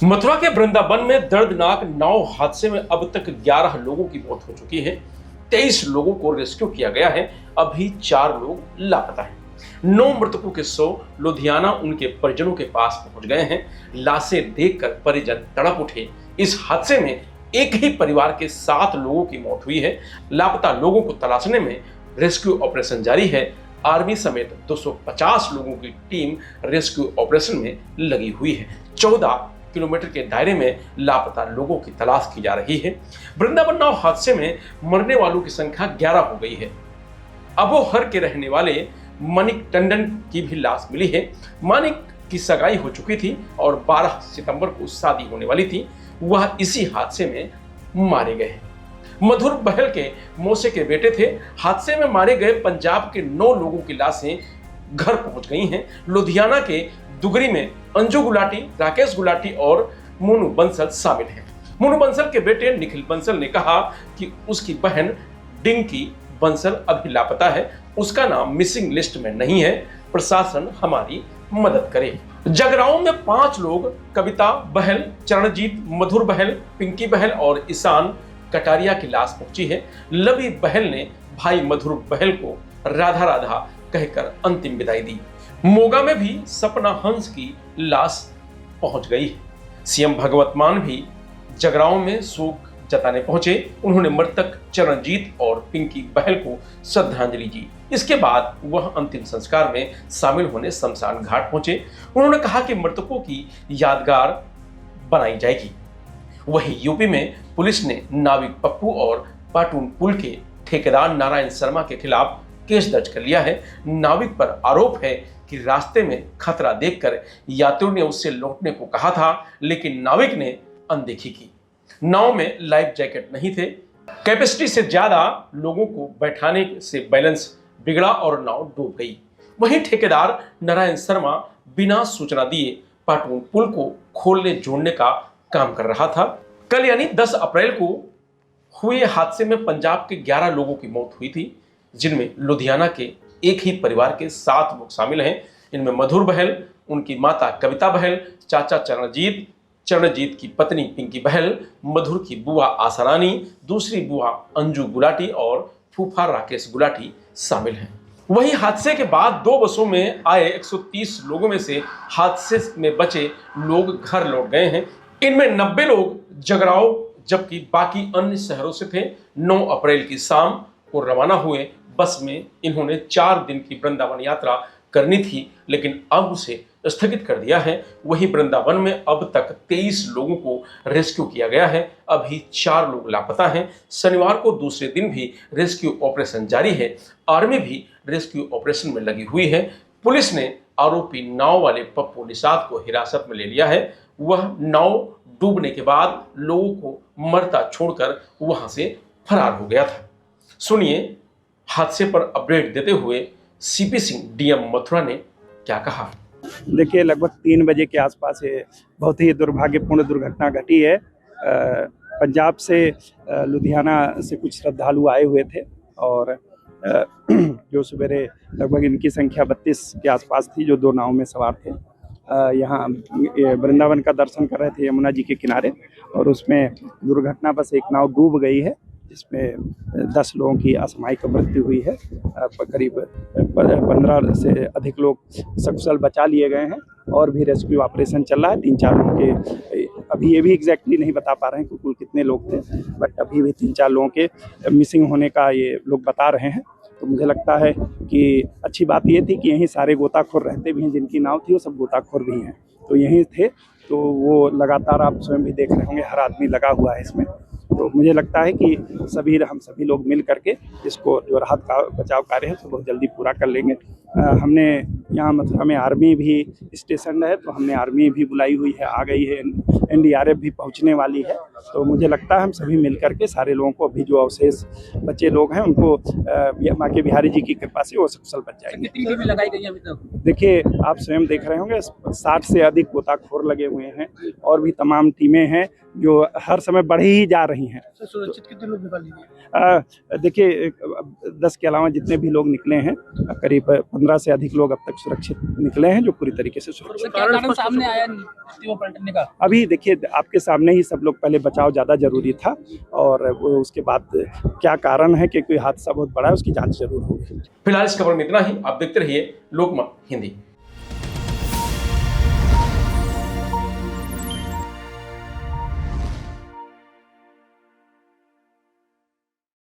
मथुरा के वृंदावन में दर्दनाक नाव हादसे में अब तक 11 लोगों की मौत हो चुकी है। 23 लोगों को रेस्क्यू किया गया है। अभी 4 लोग लापता हैं। 9 मृतकों के शव लुधियाना उनके परिजनों के पास पहुंच गए हैं। लाशें देखकर परिजन तड़प उठे। इस हादसे में एक ही परिवार के 7 लोगों की मौत हुई है। लापता लोगों को तलाशने में रेस्क्यू ऑपरेशन जारी है। आर्मी समेत 250 लोगों की टीम रेस्क्यू ऑपरेशन में लगी हुई है। 14 किलोमीटर के दायरे में लापता लोगों की तलाश की जा रही है। वृंदावन नाव हादसे में मरने वालों की संख्या 11 हो गई है। अबोहर के रहने वाले मानिक टंडन की भी लाश मिली है। मानिक की सगाई हो चुकी थी और 12 सितंबर को शादी होने वाली थी। वह इसी हादसे में मारे गए हैं। मधुर बहल के मौसे के बेटे थे। हादसे में मारे गए पंजाब के 9 लोगों की लाशें घर पहुंच गई हैं। लुधियाना के दुगरी में अंजू गुलाटी, राकेश गुलाटी और मोनू बंसल शामिल हैं। मोनू बंसल के बेटे निखिल बंसल ने कहा कि उसकी बहन डिंकी बंसल अभी लापता है। उसका नाम मिसिंग लिस्ट में नहीं है। प्रशासन हमारी मदद करे। जगराओं में 5 लोग कविता बहल, चरणजीत, मधुर बहल, पिंकी बहल और ईशान कटारिया की लाश पहुंची है। लवी बहल ने भाई मधुर बहल को राधा राधा कहकर अंतिम विदाई दी। मोगा में भी सपना हंस की लाश पहुंच गई है। सीएम भगवत मान भी जगराओं में शोक जताने पहुंचे। उन्होंने मृतक चरणजीत और पिंकी बहल को श्रद्धांजलि दी। इसके बाद वह अंतिम संस्कार में शामिल होने शमशान घाट पहुंचे। उन्होंने कहा कि मृतकों की यादगार बनाई जाएगी। वहीं यूपी में पुलिस ने नाविक पप्पू और पाटून पुल के ठेकेदार नारायण शर्मा के खिलाफ केस दर्ज कर लिया है। नाविक पर आरोप है कि रास्ते में खतरा देखकर यात्रियों ने उससे लौटने को कहा था, लेकिन नाविक ने अनदेखी की। नाव में लाइफ जैकेट नहीं थे। कैपेसिटी से ज्यादा लोगों को बैठाने से बैलेंस बिगड़ा और नाव डूब गई। वहीं ठेकेदार नारायण शर्मा बिना सूचना दिए पाटून पुल को खोलने जोड़ने का काम कर रहा था। कल यानी 10 अप्रैल को हुए हादसे में पंजाब के 11 लोगों की मौत हुई थी, जिनमें लुधियाना के एक ही परिवार के 7 लोग शामिल हैं। इनमें मधुर बहल, उनकी माता कविता बहल, चाचा चरणजीत, चरणजीत की पत्नी पिंकी बहल, मधुर की बुआ आसारानी, दूसरी बुआ अंजू गुलाटी और फूफा राकेश गुलाटी शामिल हैं। वहीं हादसे के बाद 2 बसों में आए 130 लोगों में से हादसे में बचे लोग घर लौट गए हैं। इनमें 90 लोग जगराओं जबकि बाकी अन्य शहरों से थे। 9 अप्रैल की शाम को रवाना हुए बस में इन्होंने 4 दिन की वृंदावन यात्रा करनी थी, लेकिन अब उसे स्थगित कर दिया है। वहीं वृंदावन में अब तक 23 लोगों को रेस्क्यू किया गया है। अभी 4 लोग लापता हैं। शनिवार को दूसरे दिन भी रेस्क्यू ऑपरेशन जारी है। आर्मी भी रेस्क्यू ऑपरेशन में लगी हुई है। पुलिस ने आरोपी नाव वाले पप्पू निषाद को हिरासत में ले लिया है। वह नाव डूबने के बाद लोगों को मरता छोड़कर वहां से फरार हो गया था। सुनिए हादसे पर अपडेट देते हुए सीपी सिंह डीएम मथुरा ने क्या कहा। देखिए, लगभग 3 बजे के आसपास ये बहुत ही दुर्भाग्यपूर्ण दुर्घटना घटी है। पंजाब से लुधियाना से कुछ श्रद्धालु आए हुए थे और जो सवेरे लगभग इनकी संख्या 32 के आसपास थी, जो 2 नाव में सवार थे। यहाँ वृंदावन का दर्शन कर रहे थे यमुना जी के किनारे, और उसमें दुर्घटनावश एक नाव डूब गई है, जिसमें 10 लोगों की असामयिक मृत्यु हुई है। करीब 15 से अधिक लोग सकुशल बचा लिए गए हैं और भी रेस्क्यू ऑपरेशन चल रहा है। 3-4 लोगों के अभी ये भी एग्जैक्टली नहीं बता पा रहे हैं कि कुल कितने लोग थे, बट अभी भी 3-4 लोगों के मिसिंग होने का ये लोग बता रहे हैं। तो मुझे लगता है कि अच्छी बात ये थी कि यहीं सारे गोताखोर रहते भी हैं। जिनकी नाव थी वो सब गोताखोर भी हैं, तो यहीं थे। तो वो लगातार आप स्वयं भी देख रहे होंगे, हर आदमी लगा हुआ है इसमें। तो मुझे लगता है कि हम सभी लोग मिल करके इसको जो राहत का बचाव कार्य है तो बहुत जल्दी पूरा कर लेंगे। हमने यहाँ मथुरा में आर्मी भी स्टेशन है, तो हमने आर्मी भी बुलाई हुई है, आ गई है। एनडीआरएफ भी पहुँचने वाली है। तो मुझे लगता है हम सभी मिल करके सारे लोगों को, अभी जो अवशेष बच्चे लोग हैं उनको माँ के बिहारी जी की कृपा से वो सकुशल बच जाएंगे। कितनी टीमें लगाई गई हैं अभी तक? देखिए, आप स्वयं देख रहे होंगे 60 से अधिक गोताखोर लगे हुए हैं और भी तमाम टीमें हैं जो हर समय बढ़ ही जा रही हैं। सुरक्षित कितने लोग निकाल लिए? देखिए 10 के अलावा जितने भी लोग निकले हैं, करीब 15 से अधिक लोग अब तक सुरक्षित निकले हैं, जो पूरी तरीके से सुरक्षित। कारण सामने आया नहीं वो पलटने का? अभी देखिए आपके सामने ही सब लोग, पहले बचाव ज़्यादा जरूरी था और वो उसके बाद क्या कारण है कि कोई हादसा बहुत बड़ा है उसकी जांच जरूर होगी। फिलहाल इस खबर में इतना ही। आप देखते रहिए लोकमत हिंदी।